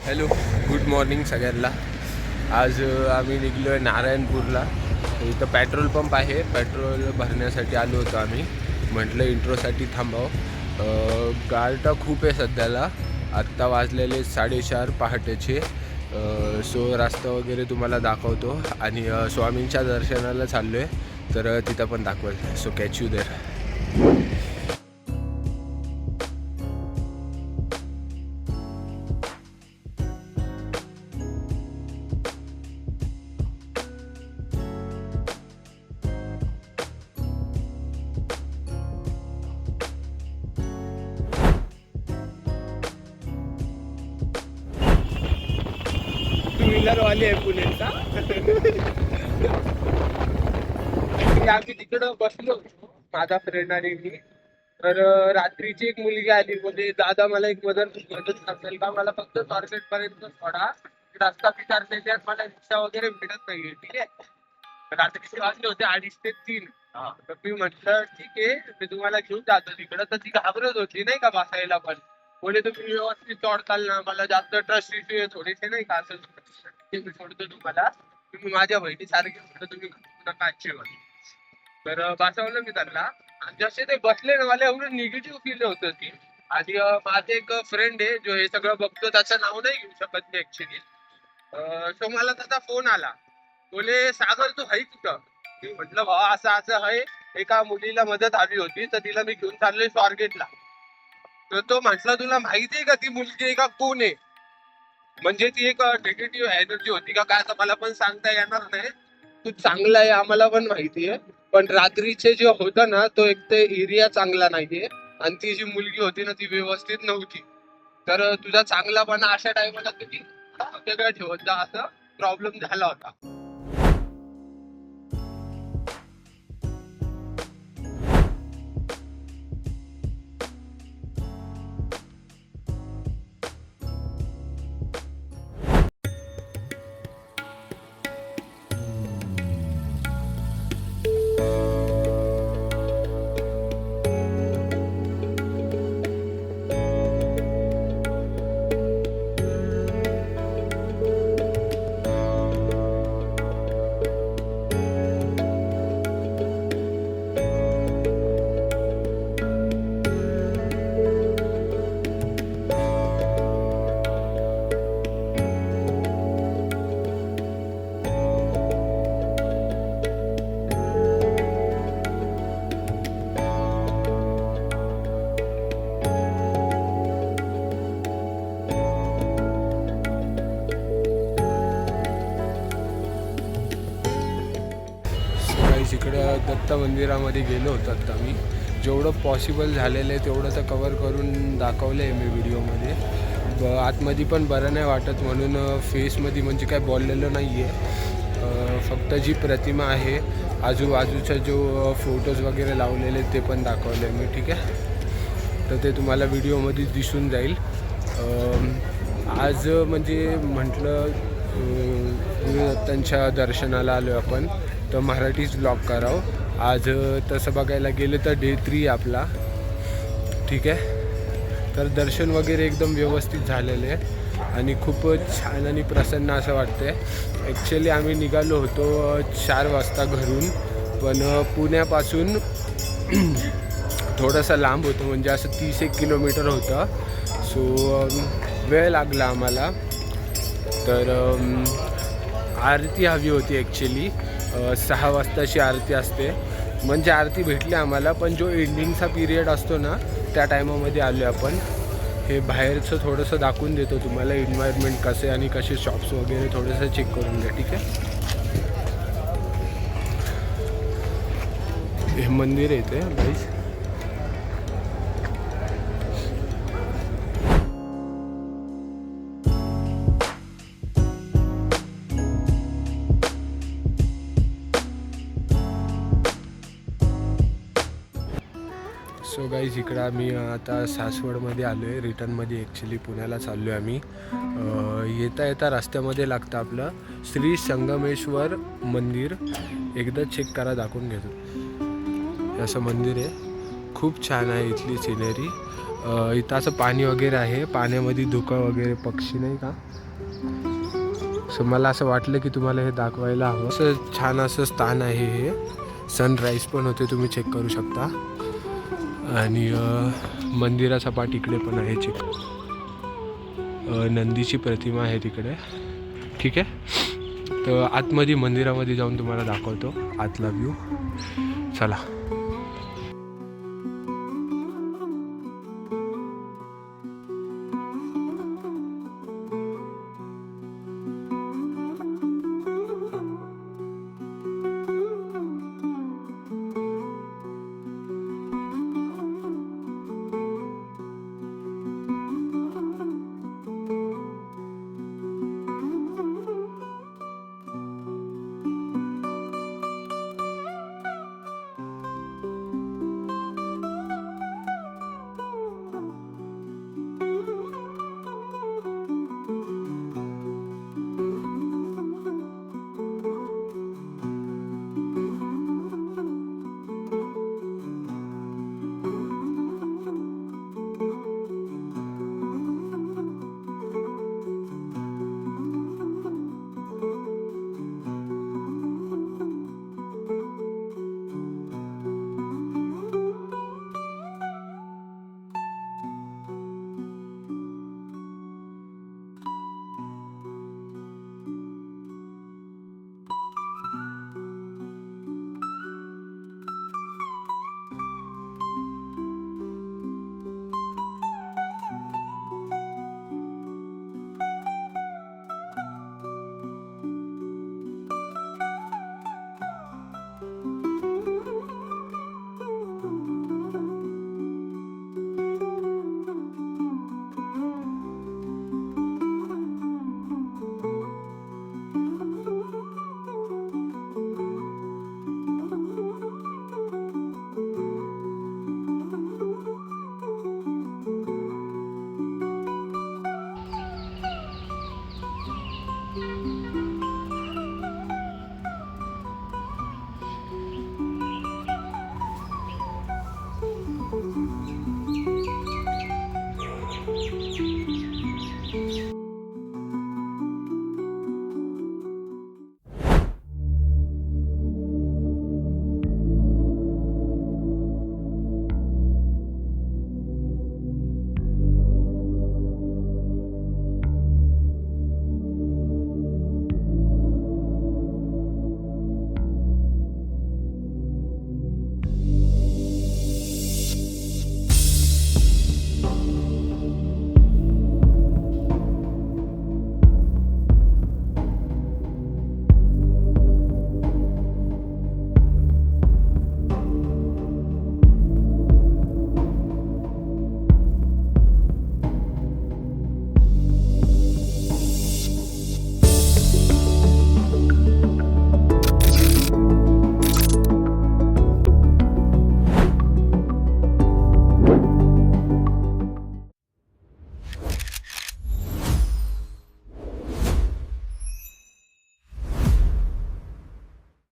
Hello, good morning सगळ्यांना. आज आम्ही निघलो आहे नारायणपूरला. इथं पेट्रोल पंप आहे, पेट्रोल भरण्यासाठी आलो होतो आम्ही. म्हटलं इंट्रोसाठी थांबावं. गारटा खूप आहे सध्याला. आत्ता वाजलेले 4:30 पहाटेचे. सो रस्ता वगैरे तुम्हाला दाखवतो आणि स्वामींच्या दर्शनाला चाललो आहे, तर तिथं पण दाखवेल. So catch you there. Two व्हीलरवाले आहे पुण्याचा. आम्ही तिकडं बसलो होतो, माझा फ्रेंड आणि मी. तर रात्रीची एक मुलगी आली, म्हणजे दादा मला एक मदत असेल का, मला फक्त स्वारगेट पर्यंत सोडा, रस्ता विचारते त्यात मला रिक्षा वगैरे भेटत नाहीये. ठीक आहे, रात्रीचे वाजले होते 2:30 ते 3. तर मी म्हटलं ठीक आहे, मी तुम्हाला घेऊन जातो तिकडं. तर ती घाबरत होती नाही का बसायला, पण बोले तुम्ही व्यवस्थित सोडताल ना, मला जास्त ट्रस्ट इश्यू आहे थोडेसे नाही का, असं मी सोडतो तुम्हाला, तुम्ही माझ्या बहिणीसारखे म्हटलं, तुम्ही नका आजचे म्हणे. तर बसवलं मी त्यांना, आणि जसे ते बसले ना, मला एवढं निगेटिव्ह फील होतं ती. आणि माझे एक फ्रेंड आहे जो हे सगळं बघतो, त्याचं नाव नाही घेऊ शकत मी ऍक्च्युली. सो मला त्याचा फोन आला, बोले सागर तू आहे कुठं. मी म्हटलं भावा असं असं आहे, एका मुलीला मदत हवी होती, तर तिला मी घेऊन चाललोय स्वारगेटला. तर तो म्हटला तुला माहिती आहे का ती मुलगी आहे का कोण आहे. म्हणजे ती एक निगेटिव्ह एनर्जी होती का काय, आता मला पण सांगता येणार नाही. तू चांगला आहे आम्हाला पण माहिती आहे, पण रात्रीचे जे होतं ना, तो एक ते एरिया चांगला नाहीये, आणि ती जी मुलगी होती ना ती व्यवस्थित नव्हती. तर तुझा चांगलापणा अशा टाइमला तुम्ही सगळं ठेवत जा, असा प्रॉब्लेम झाला होता. इकडं दत्त मंदिरामध्ये गेलो होतो आता मी. जेवढं पॉसिबल झालेलं आहे तेवढं तर कवर करून दाखवलं आहे मी व्हिडिओमध्ये. आतमध्ये पण बरं नाही वाटत, म्हणून फेसमध्ये म्हणजे काय बोललेलं नाही आहे. फक्त जी प्रतिमा आहे, आजूबाजूचा जो फोटोज वगैरे लावलेले ते पण दाखवले मी. ठीक आहे, तर ते तुम्हाला व्हिडिओमध्ये दिसून जाईल. आज म्हणजे म्हटलं गुरुदत्तांच्या दर्शनाला आलो आपण, तर मराठीच ब्लॉग करावं आज. तसं बघायला गेलं तर डे 3 आपला. ठीक आहे, तर दर्शन वगैरे एकदम व्यवस्थित झालेलं आहे आणि खूपच छान आणि प्रसन्न असं वाटतं आहे. ॲक्च्युली आम्ही निघालो होतो 4 वाजता घरून, पण पुण्यापासून थोडंसं लांब होतं, म्हणजे असं 30-1 किलोमीटर होतं. सो वेळ लागला आम्हाला. तर आरती हवी होती ॲक्च्युली. 6 वाजताची आरती असते, म्हणजे आरती भेटली आम्हाला, पण जो एंडिंगचा पिरियड असतो ना त्या टायमामध्ये आलो आपण. हे बाहेरचं थोडंसं दाखवून देतो तुम्हाला, एन्व्हायरमेंट कसे आणि कसे शॉप्स वगैरे थोडंसं चेक करून घ्या. ठीक आहे, हे मंदिर येते गाईस. सो गाईज इकडं आम्ही आता सासवडमध्ये आलो आहे, रिटर्नमध्ये ॲक्च्युली पुण्याला चाललो आहे आम्ही. येता येता रस्त्यामध्ये लागतं आपलं श्री संगमेश्वर मंदिर. एकदा चेक करा, दाखवून घेतो. असं मंदिर आहे, खूप छान आहे इथली सिनरी. इथं असं पाणी वगैरे आहे, पाण्यामध्ये धुकं वगैरे पक्षी नाही का. सो मला असं वाटलं की तुम्हाला हे दाखवायला हवं. असं छान असं स्थान आहे हे. सनराईज पण होते, तुम्ही चेक करू शकता. आणि मंदिराचा पाठ इकडे पण आहे चेक. नंदीची प्रतिमा आहे तिकडे. ठीक आहे, तर आतमध्ये मंदिरामध्ये जाऊन तुम्हाला दाखवतो आतला व्ह्यू. चला.